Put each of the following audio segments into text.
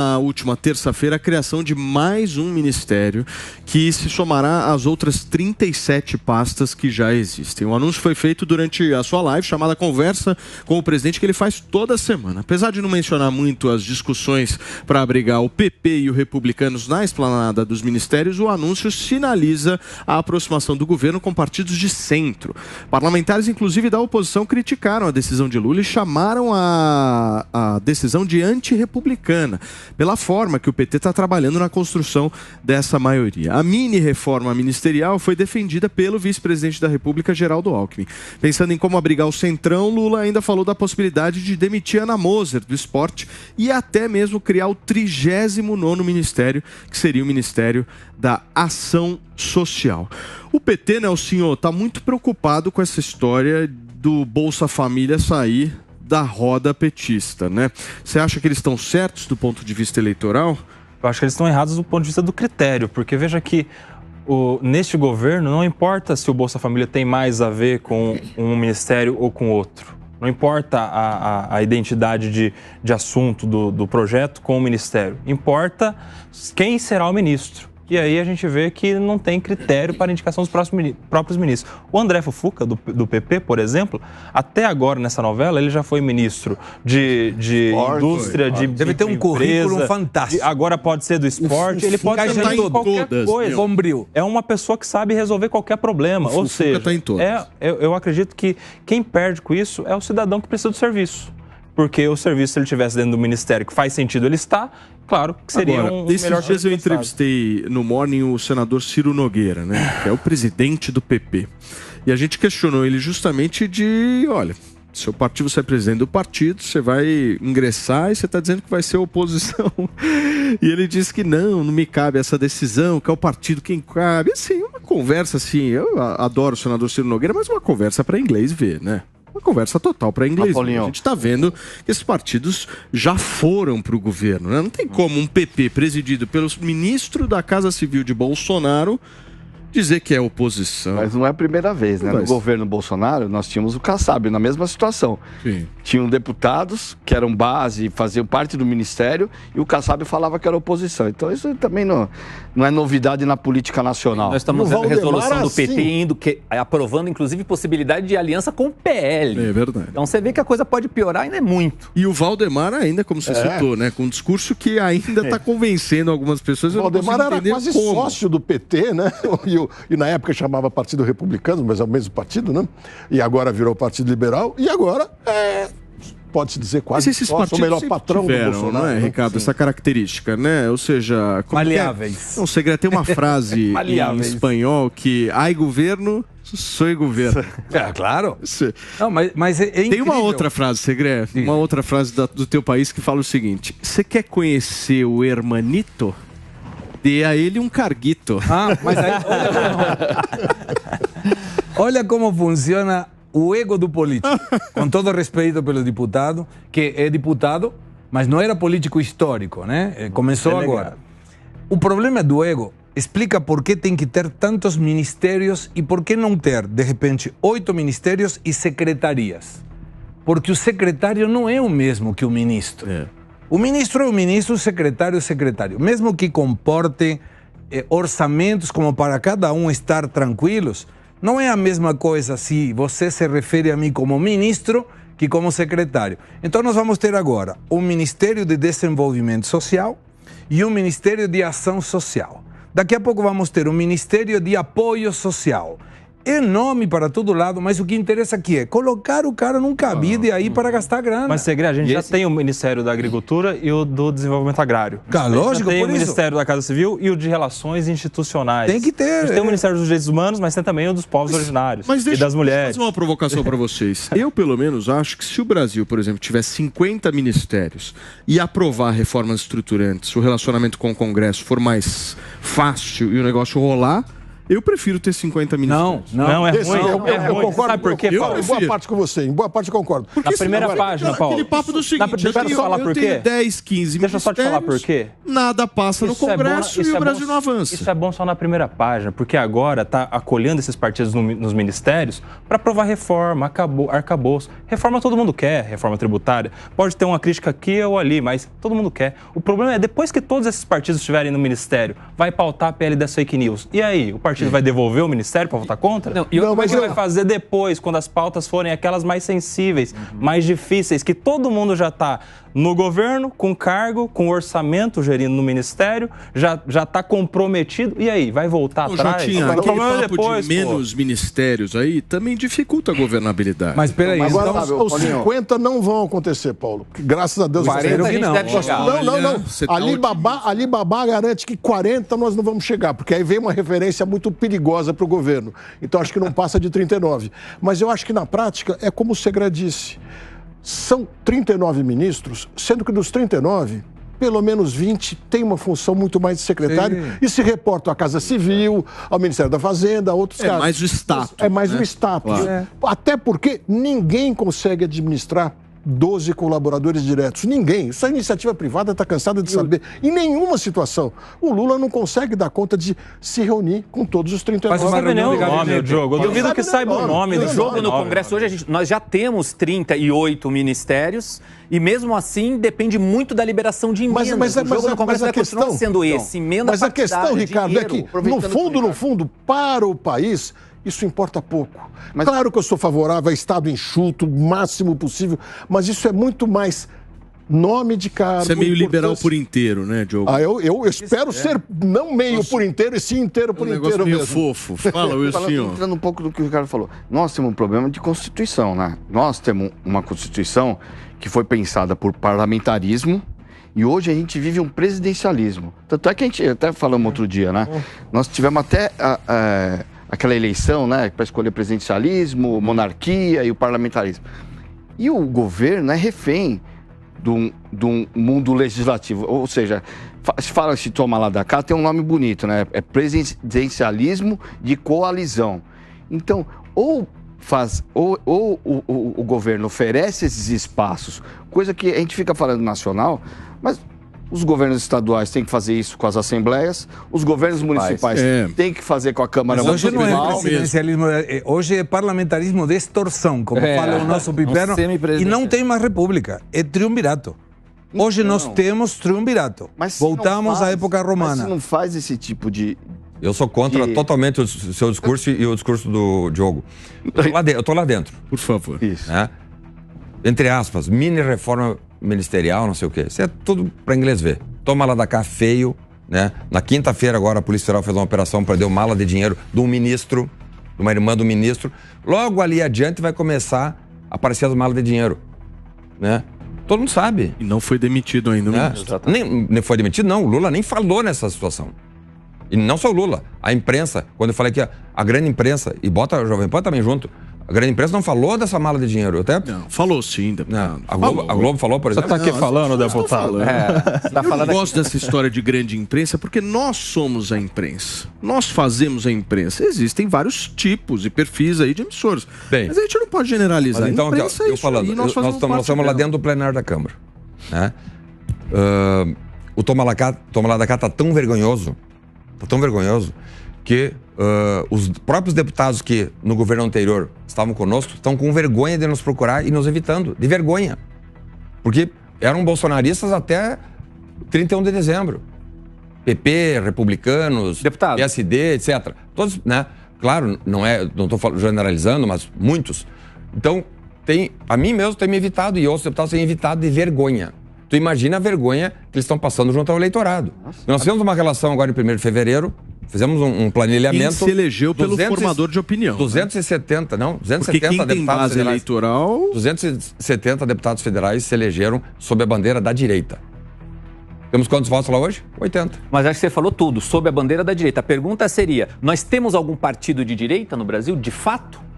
Na última terça-feira, a criação de mais um ministério que se somará às outras 37 pastas que já existem. O anúncio foi feito durante a sua live, chamada Conversa com o Presidente, que ele faz toda semana. Apesar de não mencionar muito as discussões para abrigar o PP e o Republicanos na esplanada dos ministérios, o anúncio sinaliza a aproximação do governo com partidos de centro. Parlamentares, inclusive da oposição, criticaram a decisão de Lula e chamaram a decisão de antirrepublicana, pela forma que o PT está trabalhando na construção dessa maioria. A mini-reforma ministerial foi defendida pelo vice-presidente da República, Geraldo Alckmin. Pensando em como abrigar o centrão, Lula ainda falou da possibilidade de demitir Ana Moser do esporte e até mesmo criar o 39º ministério, que seria o Ministério da Ação Social. O PT, Nelsinho, está muito preocupado com essa história do Bolsa Família sair da roda petista, né? Você acha que eles estão certos do ponto de vista eleitoral? Eu acho que eles estão errados do ponto de vista do critério, porque veja que neste governo não importa se o Bolsa Família tem mais a ver com um ministério ou com outro. Não importa a identidade de assunto do projeto com o ministério. Importa quem será o ministro. E aí a gente vê que não tem critério para a indicação dos próprios ministros. O André Fufuca, do PP, por exemplo, até agora nessa novela, ele já foi ministro de indústria, de deve ter um currículo fantástico. Agora pode ser do esporte, ele pode ser de qualquer coisa. É uma pessoa que sabe resolver qualquer problema. Ou seja, eu acredito que quem perde com isso é o cidadão que precisa do serviço. Porque o serviço, se ele estivesse dentro do ministério que faz sentido ele está, claro que seria um melhor. Esses dias eu entrevistei no Morning o senador Ciro Nogueira, né, que é o presidente do PP. E a gente questionou ele justamente de, olha, seu partido, você é presidente do partido, você vai ingressar e você está dizendo que vai ser oposição. E ele disse que não me cabe essa decisão, que é o partido quem cabe. Assim, uma conversa assim, eu adoro o senador Ciro Nogueira, mas uma conversa para inglês ver, né? Uma conversa total para inglês. A gente está vendo que esses partidos já foram para o governo, né? Não tem como um PP presidido pelo ministro da Casa Civil de Bolsonaro dizer que é oposição. Mas não é a primeira vez, né? No governo Bolsonaro, nós tínhamos o Kassab na mesma situação. Sim. Tinham deputados que eram base, faziam parte do ministério, e o Kassab falava que era oposição. Então isso também não é novidade na política nacional. Nós estamos vendo a resolução do PT aprovando, inclusive, possibilidade de aliança com o PL. É verdade. Então você vê que a coisa pode piorar ainda é muito. E o Valdemar ainda, como você citou, né? Com um discurso que ainda está convencendo algumas pessoas. O Valdemar era quase sócio do PT, né? E na época chamava Partido Republicano, mas é o mesmo partido, né? E agora virou Partido Liberal. E agora pode-se dizer quase sócio, o melhor patrão tiveram, do Bolsonaro. Não é, Ricardo? Essa característica, né? Ou seja... Maleáveis. Não, Segredo, tem uma frase em espanhol que ai governo, sou governo. Claro. Não, mas é tem uma outra frase, Segredo, uma outra frase do teu país que fala o seguinte: você quer conhecer o hermanito? Dê a ele um carguito. Mas aí, olha como funciona o ego do político. Com todo respeito pelo deputado, que é deputado, mas não era político histórico, né? Começou agora. O problema do ego explica por que tem que ter tantos ministérios e por que não ter, de repente, 8 ministérios e secretarias. Porque o secretário não é o mesmo que o ministro. O ministro é o ministro, o secretário é o secretário. Mesmo que comporte orçamentos como para cada um estar tranquilos, não é a mesma coisa se você se refere a mim como ministro que como secretário. Então nós vamos ter agora um Ministério de Desenvolvimento Social e um Ministério de Ação Social. Daqui a pouco vamos ter um Ministério de Apoio Social. É nome para todo lado, mas o que interessa aqui é colocar o cara num cabide aí para gastar grana. Mas, Segredo, a gente já tem o Ministério da Agricultura e o do Desenvolvimento Agrário. Lógico, tem o Ministério da Casa Civil e o de Relações Institucionais. Tem que ter. A gente tem o Ministério dos Direitos Humanos, mas tem também o dos povos originários e das mulheres. Deixa eu fazer uma provocação para vocês. Eu, pelo menos, acho que se o Brasil, por exemplo, tivesse 50 ministérios e aprovar reformas estruturantes, o relacionamento com o Congresso for mais fácil e o negócio rolar, Eu prefiro ter 50 ministérios. Não, é Esse ruim. eu concordo. Sabe por quê, eu Paulo? Em boa parte com você, em boa parte eu concordo. Na primeira página, Paulo. Aquele papo do seguinte, Deixa eu falar por quê? 10, 15 Deixa eu só te falar por quê. Nada passa no Congresso e o Brasil não avança. Isso é bom só na primeira página, porque agora está acolhendo esses partidos nos ministérios para aprovar reforma, arcabouço. Reforma todo mundo quer, reforma tributária. Pode ter uma crítica aqui ou ali, mas todo mundo quer. O problema é, depois que todos esses partidos estiverem no ministério, vai pautar a PL das fake news. E aí, o partido vai devolver o ministério para votar contra? Não, Como é que vai fazer depois, quando as pautas forem aquelas mais sensíveis, mais difíceis, que todo mundo já está no governo, com cargo, com orçamento gerindo no ministério, já está comprometido. E aí, vai voltar atrás? Jotinha, O aquele problema é papo depois, de menos ministérios aí também dificulta a governabilidade. Mas peraí, Agora, então... os 50 não vão acontecer, Paulo. Porque, graças a Deus... 40 a gente não. deve chegar. Não. Você tá Alibaba garante que 40 nós não vamos chegar, porque aí vem uma referência muito perigosa para o governo. Então, acho que não passa de 39. Mas eu acho que, na prática, é como o Segre disse. São 39 ministros, sendo que dos 39, pelo menos 20 têm uma função muito mais de secretário e se reportam à Casa Civil, ao Ministério da Fazenda, a outros casos. É mais o status. É mais o status. Claro. Até porque ninguém consegue administrar 12 colaboradores diretos. Ninguém. Isso a iniciativa privada está cansada de saber. Em nenhuma situação. O Lula não consegue dar conta de se reunir com todos os 39. Faz uma Não sabe nem reunião o de nome, gabinete. Diogo. Eu duvido que saiba o nome No do jogo no Congresso hoje, nós já temos 38 ministérios e mesmo assim depende muito da liberação de emendas. O jogo no Congresso vai continuar sendo esse. Emenda Mas a questão, Ricardo, é que, no fundo, para o país, isso importa pouco. Claro que eu sou favorável a Estado enxuto, o máximo possível, mas isso é muito mais nome de cargo. Você é meio liberal importância. por inteiro, né, Diogo? Eu espero ser não meio por inteiro, e sim inteiro por Um negócio inteiro meio mesmo. fofo. Fala, Wilson. Entrando um pouco do que o Ricardo falou. Nós temos um problema de Constituição, né? Nós temos uma Constituição que foi pensada por parlamentarismo e hoje a gente vive um presidencialismo. Tanto é que a gente, até falamos outro dia, né? Nós tivemos até aquela eleição, né? Para escolher presidencialismo, monarquia e o parlamentarismo. E o governo é refém de um mundo legislativo. Ou seja, se fala, se toma lá da cá, tem um nome bonito, né? É presidencialismo de coalizão. Então, ou o governo oferece esses espaços, coisa que a gente fica falando nacional, mas os governos estaduais têm que fazer isso com as assembleias, os governos municipais têm que fazer com a Câmara Mas hoje não Municipal. é presidencialismo, hoje é parlamentarismo de extorsão, como fala o nosso Piperno, e não tem mais república, é triunvirato. Hoje nós temos triunvirato. Voltamos à época romana. Mas se não faz esse tipo de... Eu sou contra totalmente o seu discurso e o discurso do Diogo. Eu tô lá dentro. Por favor. Isso. Né? Entre aspas, mini reforma ministerial, não sei o quê. Isso é tudo para inglês ver. Toma lá da cá feio, né? Na quinta-feira agora a Polícia Federal fez uma operação para deu mala de dinheiro de um ministro, de uma irmã do ministro. Logo ali adiante vai começar a aparecer as malas de dinheiro, né? Todo mundo sabe. E não foi demitido ainda, né? Nem foi demitido, não. O Lula nem falou nessa situação. E não só o Lula, a imprensa, quando eu falei que a grande imprensa, e bota a Jovem Pan também junto, a grande imprensa não falou dessa mala de dinheiro. Eu até... Não, falou sim, deputado. A Globo falou, por exemplo. Você está aqui falando, deputado? Eu não gosto dessa história de grande imprensa porque nós somos a imprensa. Nós fazemos a imprensa. Existem vários tipos e perfis aí de emissores. Bem, mas a gente não pode generalizar. Mas então, imprensa é eu isso falando, aí, nós estamos lá dentro do plenário da Câmara. Né? O toma lá da cá está tão vergonhoso, que os próprios deputados que no governo anterior estavam conosco estão com vergonha de nos procurar e nos evitando, de vergonha. Porque eram bolsonaristas até 31 de dezembro. PP, republicanos, deputado, PSD, etc. Todos, né? Claro, não estou generalizando, mas muitos. Então, a mim mesmo tem me evitado e outros deputados têm evitado de vergonha. Tu imagina a vergonha que eles estão passando junto ao eleitorado. Nós fizemos uma relação agora em 1º de fevereiro, fizemos um planilhamento... Quem se elegeu pelo formador de opinião. 270, né? 270 porque quem tem deputados base federais. Eleitoral... 270 deputados federais se elegeram sob a bandeira da direita. Temos quantos votos lá hoje? 80. Mas acho que você falou tudo, sob a bandeira da direita. A pergunta seria, nós temos algum partido de direita no Brasil, de fato?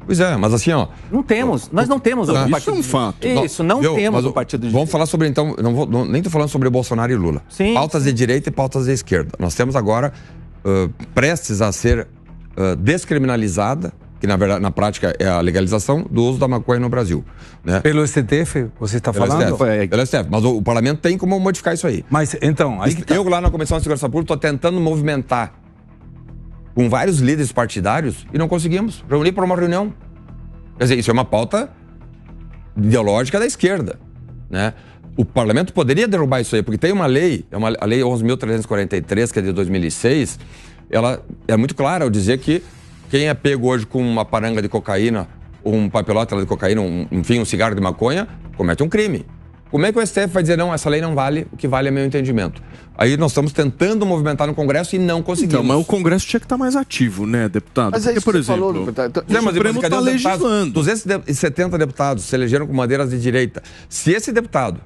Pois é, mas assim, ó... Não temos, nós não temos algum partido. Isso é um fato. Isso, não temos um partido de direita. Vamos falar sobre, então, nem estou falando sobre Bolsonaro e Lula. Sim, pautas de direita e pautas de esquerda. Nós temos agora prestes a ser descriminalizada, que na verdade, na prática, é a legalização do uso da maconha no Brasil. Né? Pelo STF, você está falando? Pelo STF, mas o parlamento tem como modificar isso aí. Mas, então... Aí que tá. Eu lá na Comissão de Segurança Pública estou tentando movimentar com vários líderes partidários e não conseguimos reunir para uma reunião. Quer dizer, isso é uma pauta ideológica da esquerda, né? O parlamento poderia derrubar isso aí, porque tem uma lei, a lei 11.343, que é de 2006, ela é muito clara ao dizer que quem é pego hoje com uma paranga de cocaína, ou um papelote de cocaína, enfim, um cigarro de maconha, comete um crime. Como é que o STF vai dizer, não, essa lei não vale, o que vale é meu entendimento? Aí nós estamos tentando movimentar no Congresso e não conseguimos. Então, mas o Congresso tinha que estar mais ativo, né, deputado? Mas porque, por exemplo, falou, deputado. O Supremo está legislando. 270 deputados se elegeram com bandeiras de direita. Se esse deputado,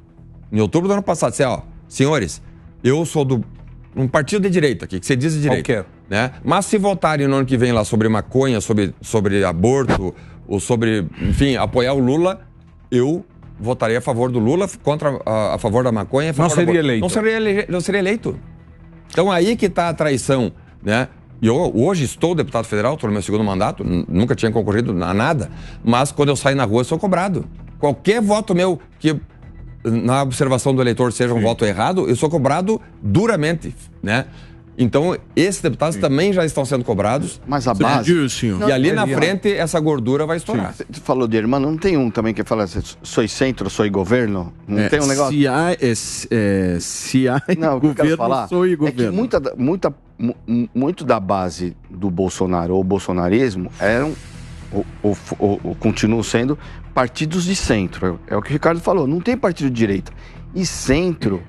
em outubro do ano passado, disser, senhores, eu sou de um partido de direita aqui, que você diz de direita. Né? Mas se votarem no ano que vem lá sobre maconha, sobre aborto, ou sobre, enfim, apoiar o Lula, eu votaria a favor do Lula, a favor da maconha. Não seria eleito. Não seria eleito. Então aí que está a traição, né? E eu hoje estou deputado federal, estou no meu segundo mandato, nunca tinha concorrido a nada, mas quando eu saio na rua eu sou cobrado. Qualquer voto meu que na observação do eleitor seja um voto errado, eu sou cobrado duramente, né? Então, esses deputados também já estão sendo cobrados. Mas a base... E ali na frente, essa gordura vai estourar. Você falou de irmão, não tem um também que fala sou centro, sou governo? Não tem um negócio? Se há governo, sou governo. É que muito da base do Bolsonaro ou bolsonarismo eram, ou continuam sendo, partidos de centro. É o que o Ricardo falou, não tem partido de direita. E centro...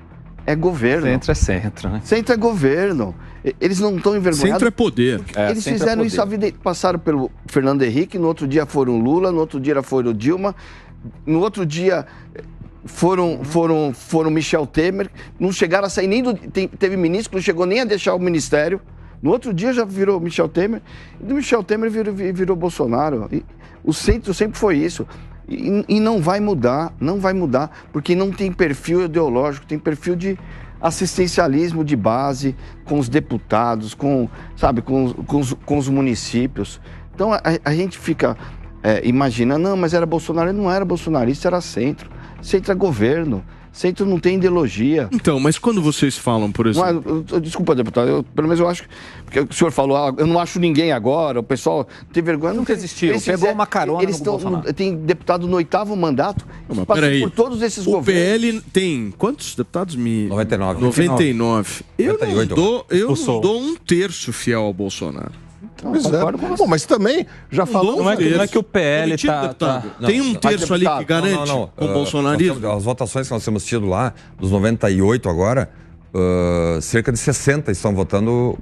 é governo. Centro é centro, né? Centro é governo. Eles não estão envergonhados. Centro é poder. Eles fizeram isso a vida. Passaram pelo Fernando Henrique, no outro dia foram Lula, no outro dia foram Dilma, no outro dia foram Michel Temer. Não chegaram a sair nem do... Teve ministro que não chegou nem a deixar o ministério. No outro dia já virou Michel Temer. E do Michel Temer virou Bolsonaro. E o centro sempre foi isso. E não vai mudar, porque não tem perfil ideológico, tem perfil de assistencialismo de base, com os deputados, com os municípios. Então a gente fica imaginando, não, mas era Bolsonaro, não era bolsonarista, era centro. Centro é governo. Centro não tem ideologia. Então, mas quando vocês falam, por exemplo... Desculpa, deputado, pelo menos eu acho... Porque o senhor falou, eu não acho ninguém agora, o pessoal tem vergonha. Nunca existiu, pegou uma carona no Bolsonaro. Tem deputado no 8º mandato, passou por todos esses governos. O PL tem quantos deputados? 99. 99. Eu 98. Não dou um terço fiel ao Bolsonaro. Bom, mas também já falou. Não é que o PL tem um terço ali que garante com o bolsonarismo. As votações que nós temos tido lá, dos 98 agora, cerca de 60 estão votando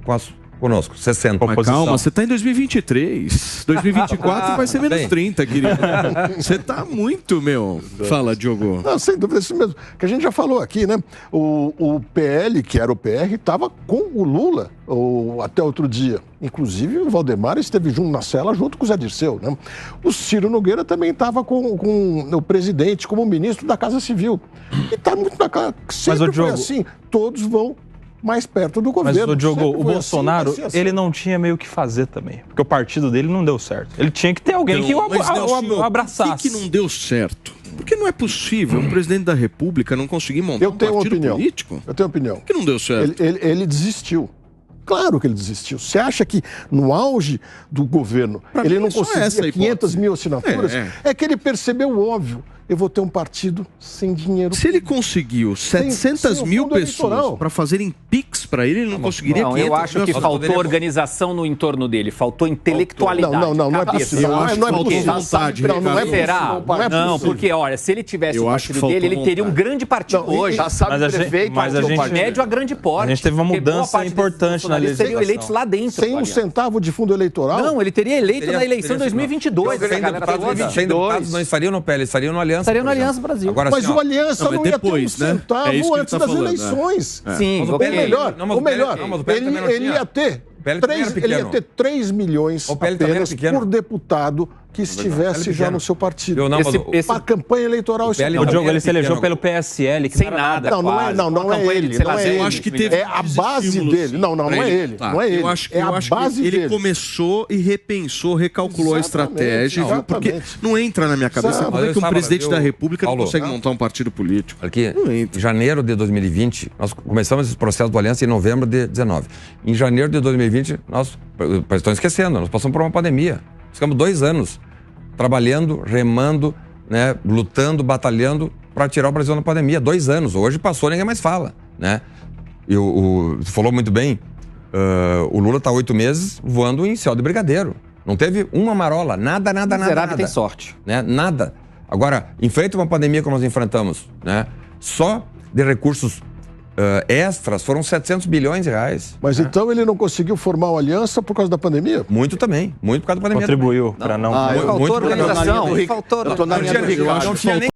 conosco. 60. Mas calma, você está em 2023. 2024 vai ser menos 30, querido. Você está muito, Fala, Diogo. Não, sem dúvida, é isso mesmo. Que a gente já falou aqui, né? O PL, que era o PR, estava com o Lula até outro dia. Inclusive, o Valdemar esteve na cela junto com o Zé Dirceu, né? O Ciro Nogueira também estava com o presidente como ministro da Casa Civil. E está muito na cara. Sempre foi assim. Todos vão mais perto do governo. Mas, Diogo, o Bolsonaro, ele não tinha meio o que fazer também. Porque o partido dele não deu certo. Ele tinha que ter alguém que o abraçasse. Por que não deu certo? Porque não é possível um presidente da República não conseguir montar um partido político. Eu tenho opinião. Por que não deu certo? Ele desistiu. Claro que ele desistiu. Você acha que no auge do governo ele não conseguia 500 mil assinaturas? É que ele percebeu o óbvio. Eu vou ter um partido sem dinheiro. Se ele conseguiu 700 mil pessoas para fazerem pix para ele não conseguiria 500 mil. Eu acho que faltou organização no entorno dele, faltou intelectualidade. Não é possível. Eu acho que faltou vontade. Não, porque, olha, se ele tivesse o partido dele, ele teria um grande partido hoje. Já sabe o prefeito, médio a grande porte. A gente teve uma mudança importante na legislação. Eles teriam eleitos lá dentro. Sem um centavo de fundo eleitoral? Não, ele teria eleito na eleição de 2022. 100 deputados não estariam no PL, estariam no Aliança. Estaria no Aliança Brasil. Agora, mas o Aliança não ia ter um centavo antes das eleições. Sim, ou melhor, ele ia ter 3 milhões apenas por deputado que estivesse já no seu partido. Essa campanha eleitoral... O Diogo, ele se elegeu pelo PSL, que sem nada. Não é ele. Eu acho que teve a base dele. Não é ele. Não é ele. Eu acho que ele começou e repensou, recalculou a estratégia. Porque não entra na minha cabeça como é que um presidente da República não consegue montar um partido político. Aqui, em janeiro de 2020, nós começamos esse processo do Aliança em novembro de 19. Em janeiro de 2020, nós estão esquecendo, nós passamos por uma pandemia. Ficamos 2 anos trabalhando, remando, né, lutando, batalhando para tirar o Brasil da pandemia. 2 anos. Hoje passou, ninguém mais fala, né? E você falou muito bem, o Lula está 8 meses voando em céu de brigadeiro. Não teve uma marola, nada. Miserável tem sorte. Né? Nada. Agora, enfrenta uma pandemia como nós enfrentamos, né? Só de recursos extras foram 700 bilhões de reais. Mas então ele não conseguiu formar uma aliança por causa da pandemia? Muito também, muito por causa da pandemia. Contribuiu para não... Faltou organização. Faltou. Eu tô na linha do Ricardo.